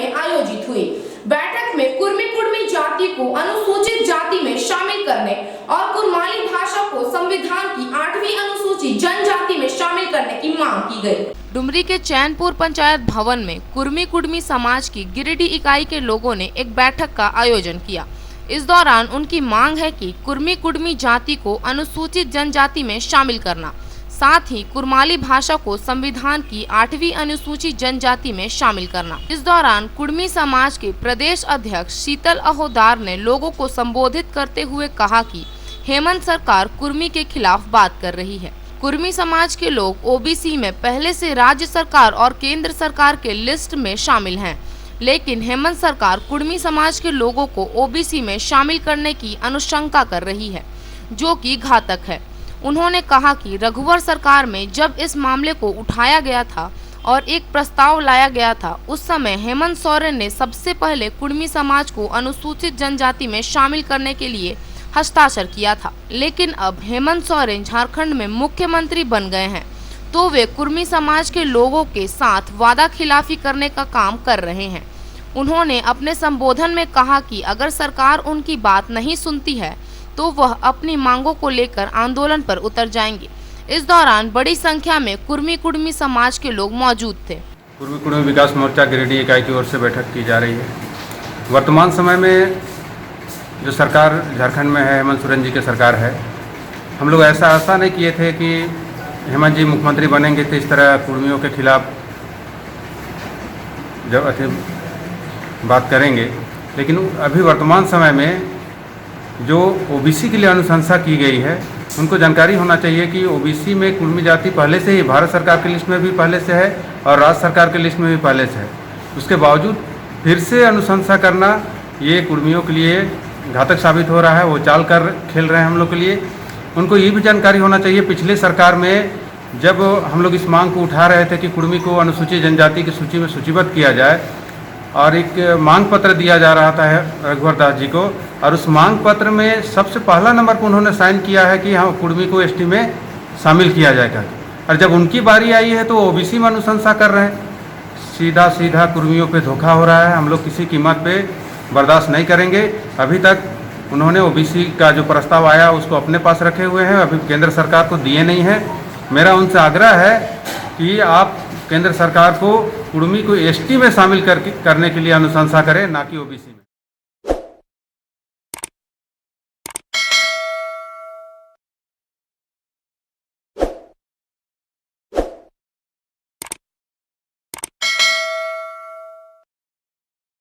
में आयोजित हुई। बैठक में कुर्मी जाति को अनुसूचित जाति में शामिल करने और कुरमाली भाषा को संविधान की 8वीं अनुसूचित जनजाति में शामिल करने की मांग की गई। डुमरी के चैनपुर पंचायत भवन में कुर्मी समाज की गिरिडीह इकाई के लोगों ने एक बैठक का आयोजन किया। इस दौरान उनकी मांग है कि कुर्मी जाति को अनुसूचित जनजाति में शामिल करना, साथ ही कुरमाली भाषा को संविधान की 8वीं अनुसूचित जनजाति में शामिल करना। इस दौरान कुर्मी समाज के प्रदेश अध्यक्ष शीतल अहोदार ने लोगों को संबोधित करते हुए कहा कि हेमंत सरकार कुर्मी के खिलाफ बात कर रही है। कुर्मी समाज के लोग ओबीसी में पहले से राज्य सरकार और केंद्र सरकार के लिस्ट में शामिल हैं, लेकिन हेमंत सरकार कुर्मी समाज के लोगों को ओबीसी में शामिल करने की अनुशंसा कर रही है, जो कि घातक है। उन्होंने कहा कि रघुवर सरकार में जब इस मामले को उठाया गया था और एक प्रस्ताव लाया गया था, उस समय हेमंत सोरेन ने सबसे पहले कुर्मी समाज को अनुसूचित जनजाति में शामिल करने के लिए हस्ताक्षर किया था। लेकिन अब हेमंत सोरेन झारखंड में मुख्यमंत्री बन गए हैं, तो वे कुर्मी समाज के लोगों के साथ वादा खिलाफी करने का काम कर रहे हैं। उन्होंने अपने संबोधन में कहा कि अगर सरकार उनकी बात नहीं सुनती है तो वह अपनी मांगों को लेकर आंदोलन पर उतर जाएंगे। इस दौरान बड़ी संख्या में कुर्मी समाज के लोग मौजूद थे। कुर्मी विकास मोर्चा गिरिडीह इकाई की ओर से बैठक की जा रही है। वर्तमान समय में जो सरकार झारखंड में है, हेमंत सोरेन जी की सरकार है, हम लोग ऐसा आशा नहीं किए थे कि हेमंत जी मुख्यमंत्री बनेंगे तो इस तरह कुर्मियों के खिलाफ जब बात करेंगे। लेकिन अभी वर्तमान समय में जो ओबीसी के लिए अनुशंसा की गई है, उनको जानकारी होना चाहिए कि ओबीसी में कुर्मी जाति पहले से ही भारत सरकार की लिस्ट में भी पहले से है और राज्य सरकार की लिस्ट में भी पहले से है। उसके बावजूद फिर से अनुशंसा करना ये कुर्मियों के लिए घातक साबित हो रहा है। वो चाल कर खेल रहे हैं हम लोग के लिए। उनको ये भी जानकारी होना चाहिए, पिछले सरकार में जब हम लोग इस मांग को उठा रहे थे कि कुर्मी को अनुसूचित जनजाति की सूची में सूचीबद्ध किया जाए और एक मांग पत्र दिया जा रहा था रघुवर दास जी को, और उस मांग पत्र में सबसे पहला नंबर पर उन्होंने साइन किया है कि हाँ कुर्मी को एसटी में शामिल किया जाएगा। और जब उनकी बारी आई है तो ओबीसी में अनुशंसा कर रहे हैं। सीधा कुर्मियों पे धोखा हो रहा है। हम लोग किसी कीमत पे बर्दाश्त नहीं करेंगे। अभी तक उन्होंने ओबीसी का जो प्रस्ताव आया उसको अपने पास रखे हुए हैं, अभी केंद्र सरकार को दिए नहीं हैं। मेरा उनसे आग्रह है कि आप केंद्र सरकार को कुर्मी को एसटी में शामिल करने के लिए अनुशंसा करें, ना कि ओबीसी में।